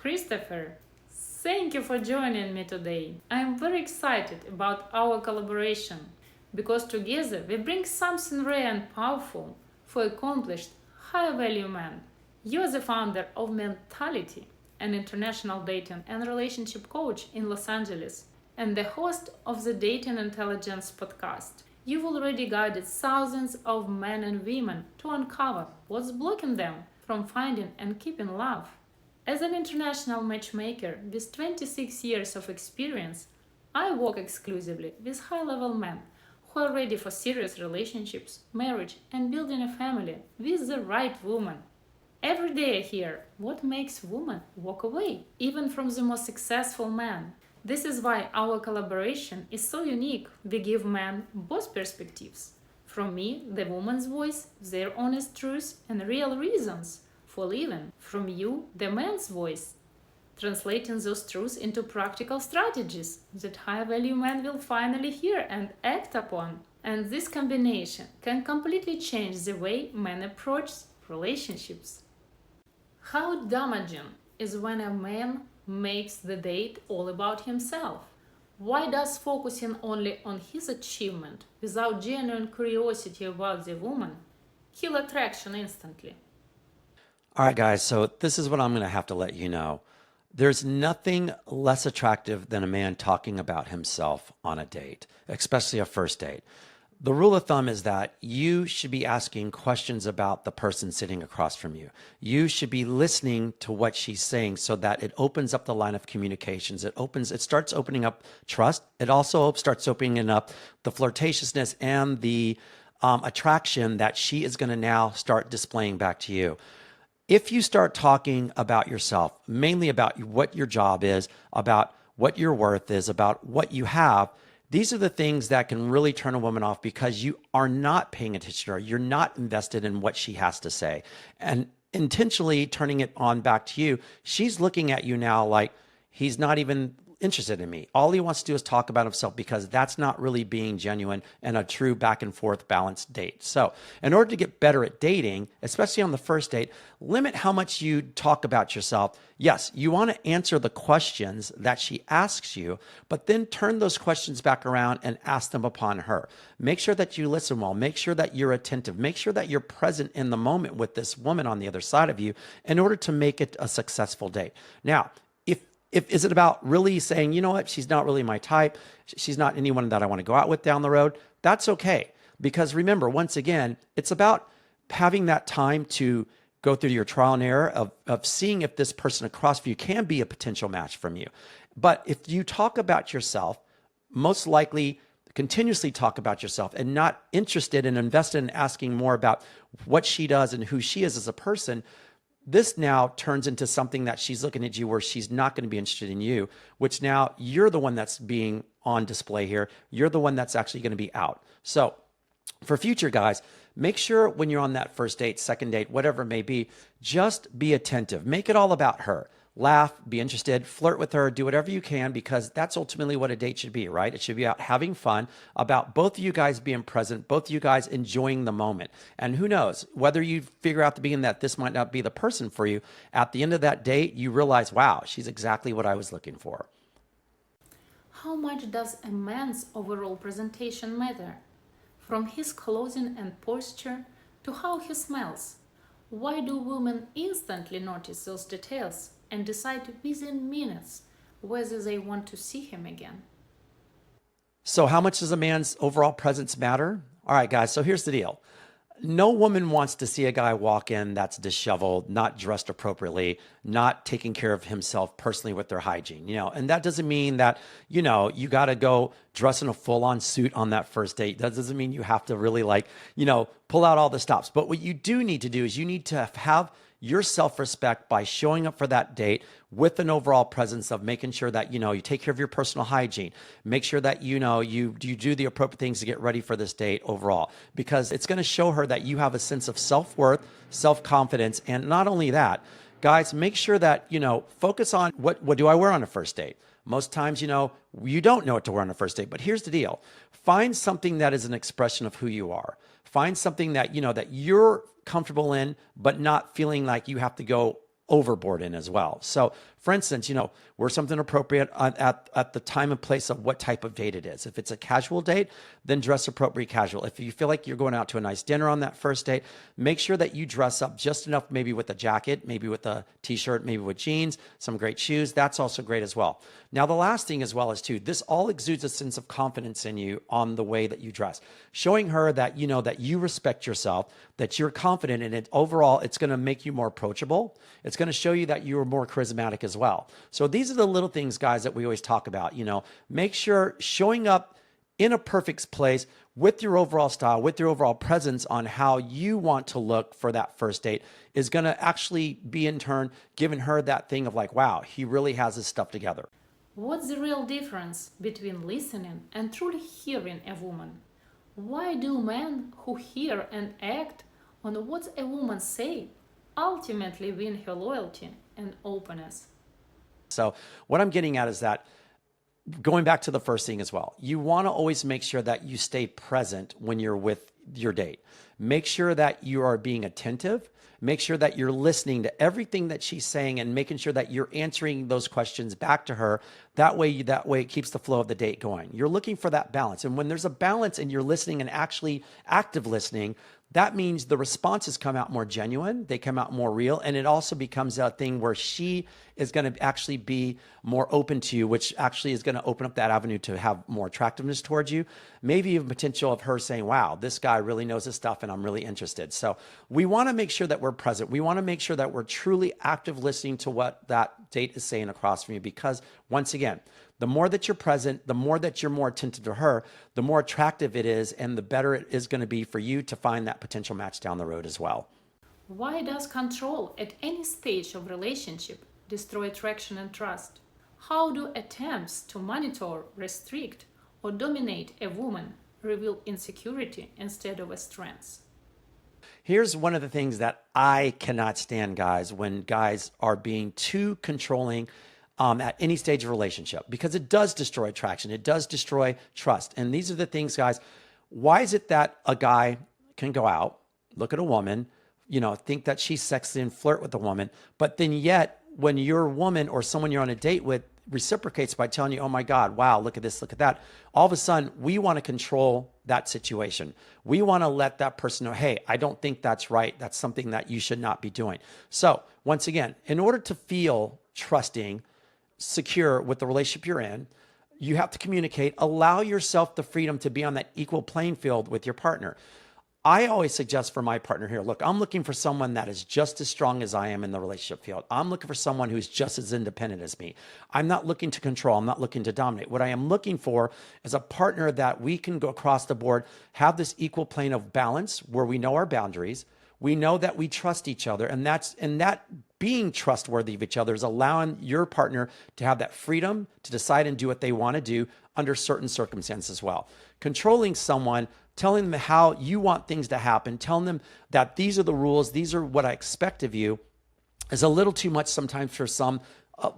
Christopher. Thank you for joining me today. I am very excited about our collaboration because together we bring something rare and powerful for accomplished, high value men. You are the founder of Men.tality, an international dating and relationship coach in Los Angeles, and the host of the Dating Intelligence podcast. You've already guided thousands of men and women to uncover what's blocking them from finding and keeping love. As an international matchmaker with 26 years of experience, I work exclusively with high level men who are ready for serious relationships, marriage, and building a family with the right woman. Every day I hear what makes women walk away, even from the most successful men. This is why our collaboration is so unique. We give men both perspectives. From me, the woman's voice, their honest truths and real reasons for living. From you, the man's voice, translating those truths into practical strategies that high value men will finally hear and act upon. And this combination can completely change the way men approach relationships. How damaging is when a man makes the date all about himself? Why does focusing only on his achievement without genuine curiosity about the woman kill attraction instantly? All right, guys, so this is what I'm going to have to let you know. There's nothing less attractive than a man talking about himself on a date, especially a first date. The rule of thumb is that you should be asking questions about the person sitting across from you. You should be listening to what she's saying so that it opens up the line of communications. It starts opening up trust. It also starts opening up the flirtatiousness and the attraction that she is going to now start displaying back to you. If you start talking about yourself, mainly about what your job is, about what your worth is, about what you have, these are the things that can really turn a woman off because you are not paying attention to her. You're not invested in what she has to say. And intentionally turning it on back to you, she's looking at you now like he's not even interested in me. All he wants to do is talk about himself because that's not really being genuine and a true back and forth balanced date. So in order to get better at dating, especially on the first date, limit how much you talk about yourself. Yes, you want to answer the questions that she asks you, but then turn those questions back around and ask them upon her. Make sure that you listen well. Make sure that you're attentive. Make sure that you're present in the moment with this woman on the other side of you in order to make it a successful date. Now, if is it about really saying, you know what, she's not really my type, she's not anyone that I want to go out with down the road, that's okay. Because remember, once again, it's about having that time to go through your trial and error of seeing if this person across from you can be a potential match from you. But if you talk about yourself, most likely continuously talk about yourself and not interested and invested in asking more about what she does and who she is as a person, this now turns into something that she's looking at you where she's not going to be interested in you, which now you're the one that's being on display here. You're the one that's actually going to be out. So for future guys, make sure when you're on that first date, second date, whatever it may be, just be attentive. Make it all about her. Laugh, be interested, flirt with her, do whatever you can, because that's ultimately what a date should be, right? It should be about having fun, about both of you guys being present, both of you guys enjoying the moment. And who knows, whether you figure out at the beginning that this might not be the person for you, at the end of that date, you realize, wow, she's exactly what I was looking for. How much does a man's overall presentation matter? From his clothing and posture to how he smells. Why do women instantly notice those details and decide within minutes whether they want to see him again? So how much does a man's overall presence matter? All right, guys, so here's the deal. No woman wants to see a guy walk in that's disheveled, not dressed appropriately, not taking care of himself personally with their hygiene, and that doesn't mean that, you got to go dress in a full-on suit on that first date. That doesn't mean you have to really pull out all the stops. But what you do need to do is you need to have your self-respect by showing up for that date with an overall presence of making sure that, you take care of your personal hygiene. Make sure that, you do the appropriate things to get ready for this date overall, because it's going to show her that you have a sense of self-worth, self-confidence. And not only that, guys, make sure that, focus on what do I wear on a first date? Most times, you don't know what to wear on a first date, but here's the deal. Find something that is an expression of who you are. Find something that, that you're comfortable in, but not feeling like you have to go overboard in as well. So for instance, wear something appropriate at the time and place of what type of date it is. If it's a casual date, then dress appropriate casual. If you feel like you're going out to a nice dinner on that first date, make sure that you dress up just enough, maybe with a jacket, maybe with a t-shirt, maybe with jeans, some great shoes. That's also great as well. Now, the last thing as well is too, this all exudes a sense of confidence in you on the way that you dress, showing her that, that you respect yourself, that you're confident in it. Overall, it's going to make you more approachable. It's going to show you that you're more charismatic as well. So these are the little things, guys, that we always talk about. Make sure showing up in a perfect place with your overall style, with your overall presence on how you want to look for that first date is going to actually be in turn giving her that thing of like, wow, he really has his stuff together. What's the real difference between listening and truly hearing a woman? Why do men who hear and act on what a woman say ultimately win her loyalty and openness? So what I'm getting at is that going back to the first thing as well, you want to always make sure that you stay present when you're with your date. Make sure that you are being attentive. Make sure that you're listening to everything that she's saying and making sure that you're answering those questions back to her. That way it keeps the flow of the date going. You're looking for that balance. And when there's a balance and you're listening and actually active listening, that means the responses come out more genuine, they come out more real, and it also becomes a thing where she is going to actually be more open to you, which actually is going to open up that avenue to have more attractiveness towards you. Maybe even potential of her saying, wow, this guy really knows his stuff and I'm really interested. So we want to make sure that we're present. We want to make sure that we're truly active listening to what that date is saying across from you, because once again, the more that you're present, the more that you're more attentive to her, the more attractive it is, and the better it is going to be for you to find that potential match down the road as well. Why does control at any stage of relationship destroy attraction and trust? How do attempts to monitor, restrict, or dominate a woman reveal insecurity instead of a strength? Here's one of the things that I cannot stand, guys, when guys are being too controlling at any stage of relationship, because it does destroy attraction. It does destroy trust. And these are the things, guys. Why is it that a guy can go out, look at a woman, think that she's sexy and flirt with a woman, but then yet when your woman or someone you're on a date with reciprocates by telling you, oh my God, wow, look at this, look at that. All of a sudden, we want to control that situation. We want to let that person know, hey, I don't think that's right. That's something that you should not be doing. So once again, in order to feel trusting, secure with the relationship you're in, you have to communicate, allow yourself the freedom to be on that equal playing field with your partner. I always suggest for my partner here, look, I'm looking for someone that is just as strong as I am in the relationship field. I'm looking for someone who's just as independent as me. I'm not looking to control. I'm not looking to dominate. What I am looking for is a partner that we can go across the board, have this equal plane of balance where we know our boundaries. We know that we trust each other, and that being trustworthy of each other is allowing your partner to have that freedom to decide and do what they want to do under certain circumstances as well. Controlling someone, telling them how you want things to happen, telling them that these are the rules, these are what I expect of you, is a little too much sometimes for some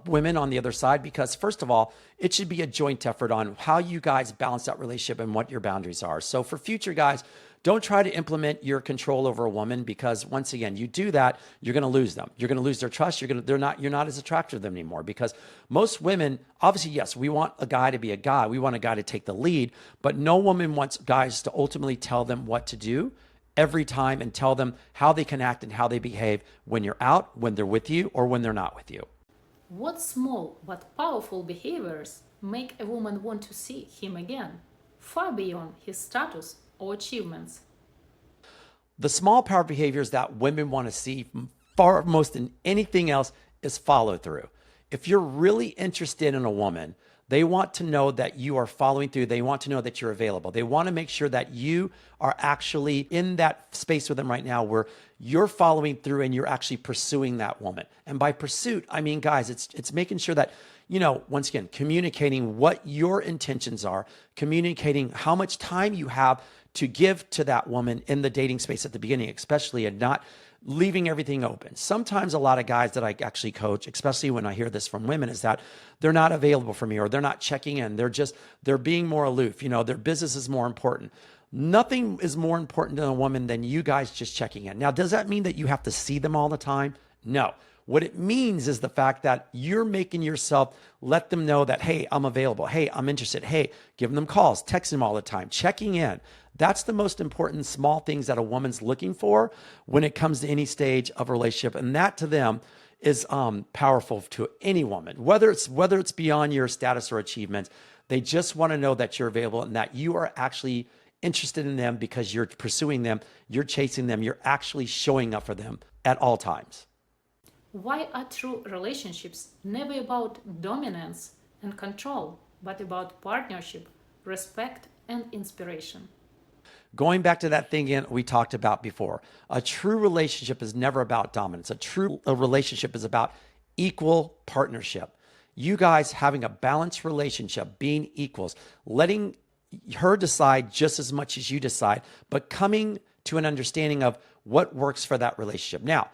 women on the other side, because first of all, it should be a joint effort on how you guys balance that relationship and what your boundaries are. So for future guys, don't try to implement your control over a woman, because once again, you do that, you're going to lose them. You're going to lose their trust. You're not as attractive to them anymore, because most women, obviously, yes, we want a guy to be a guy. We want a guy to take the lead, but no woman wants guys to ultimately tell them what to do every time and tell them how they can act and how they behave when you're out, when they're with you, or when they're not with you. What small but powerful behaviors make a woman want to see him again, far beyond his status or achievements? The small power behaviors that women want to see far most than anything else is follow through. If you're really interested in a woman, they want to know that you are following through. They want to know that you're available. They want to make sure that you are actually in that space with them right now where you're following through and you're actually pursuing that woman. And by pursuit, I mean, guys, it's making sure that, once again, communicating what your intentions are, communicating how much time you have to give to that woman in the dating space at the beginning, especially, and not leaving everything open. Sometimes a lot of guys that I actually coach, especially when I hear this from women, is that they're not available for me or they're not checking in. They're being more aloof. Their business is more important. Nothing is more important to a woman than you guys just checking in. Now, does that mean that you have to see them all the time? No. What it means is the fact that you're making yourself let them know that, hey, I'm available. Hey, I'm interested. Hey, giving them calls, texting them all the time, checking in. That's the most important small things that a woman's looking for when it comes to any stage of a relationship. And that to them is powerful to any woman, whether it's beyond your status or achievements. They just want to know that you're available and that you are actually interested in them because you're pursuing them, you're chasing them, you're actually showing up for them at all times. Why are true relationships never about dominance and control, but about partnership, respect, and inspiration? Going back to that thing again we talked about before, a true relationship is never about dominance. A relationship is about equal partnership. You guys having a balanced relationship, being equals, letting her decide just as much as you decide, but coming to an understanding of what works for that relationship. Now,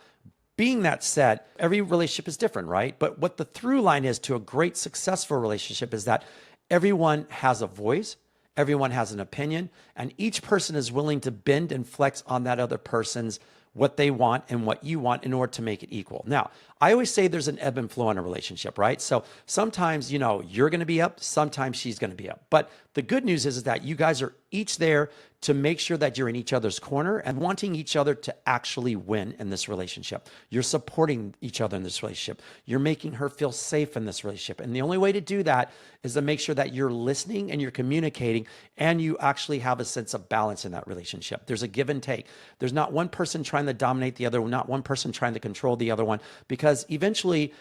being that said, every relationship is different, right? But what the through line is to a great successful relationship is that everyone has a voice, everyone has an opinion, and each person is willing to bend and flex on that other person's what they want and what you want in order to make it equal. Now, I always say there's an ebb and flow in a relationship, right? So sometimes, you're going to be up, sometimes she's going to be up. But the good news is that you guys are each there to make sure that you're in each other's corner and wanting each other to actually win in this relationship. You're supporting each other in this relationship. You're making her feel safe in this relationship. And the only way to do that is to make sure that you're listening and you're communicating and you actually have a sense of balance in that relationship. There's a give and take. There's not one person trying to dominate the other, not one person trying to control the other one, because eventually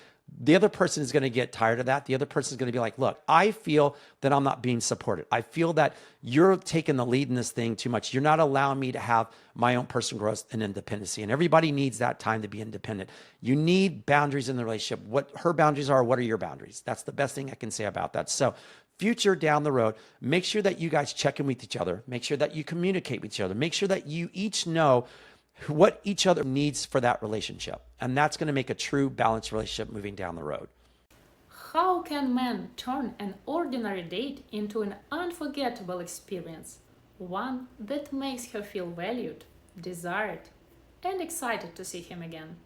the other person is going to get tired of that. The other person is going to be like, look, I feel that I'm not being supported. I feel that you're taking the lead in this thing too much. You're not allowing me to have my own personal growth and independency. And everybody needs that time to be independent. You need boundaries in the relationship. What her boundaries are, what are your boundaries? That's the best thing I can say about that. So future down the road, make sure that you guys check in with each other. Make sure that you communicate with each other. Make sure that you each know what each other needs for that relationship. And that's going to make a true balanced relationship moving down the road. How can men turn an ordinary date into an unforgettable experience? One that makes her feel valued, desired, and excited to see him again.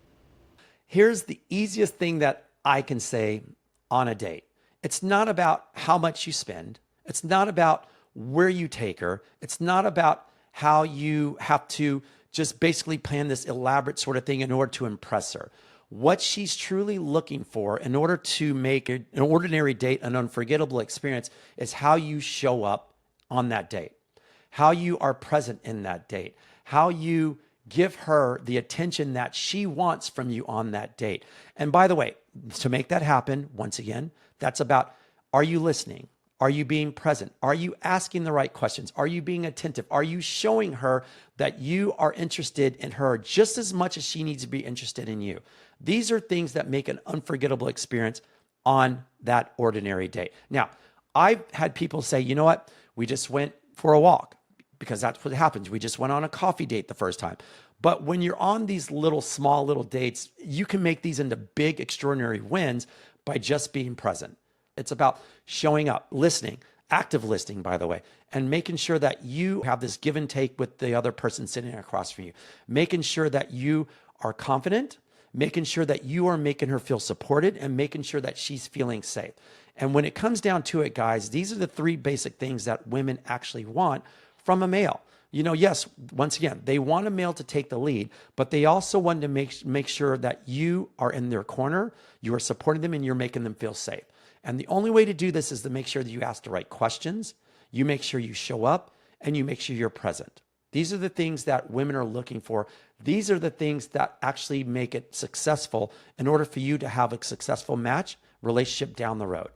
Here's the easiest thing that I can say on a date. It's not about how much you spend. It's not about where you take her. It's not about how you have to just basically plan this elaborate sort of thing in order to impress her. What she's truly looking for in order to make an ordinary date an unforgettable experience is how you show up on that date, how you are present in that date, how you give her the attention that she wants from you on that date. And by the way, to make that happen, once again, that's about, are you listening? Are you being present? Are you asking the right questions? Are you being attentive? Are you showing her that you are interested in her just as much as she needs to be interested in you? These are things that make an unforgettable experience on that ordinary date. Now, I've had people say, you know what? We just went for a walk because that's what happens. We just went on a coffee date the first time. But when you're on these small little dates, you can make these into big, extraordinary wins by just being present. It's about showing up, listening, active listening, by the way, and making sure that you have this give and take with the other person sitting across from you, making sure that you are confident, making sure that you are making her feel supported, and making sure that she's feeling safe. And when it comes down to it, guys, these are the three basic things that women actually want from a male. Yes, once again, they want a male to take the lead, but they also want to make sure that you are in their corner, you are supporting them, and you're making them feel safe. And the only way to do this is to make sure that you ask the right questions, you make sure you show up, and you make sure you're present. These are the things that women are looking for. These are the things that actually make it successful in order for you to have a successful relationship down the road.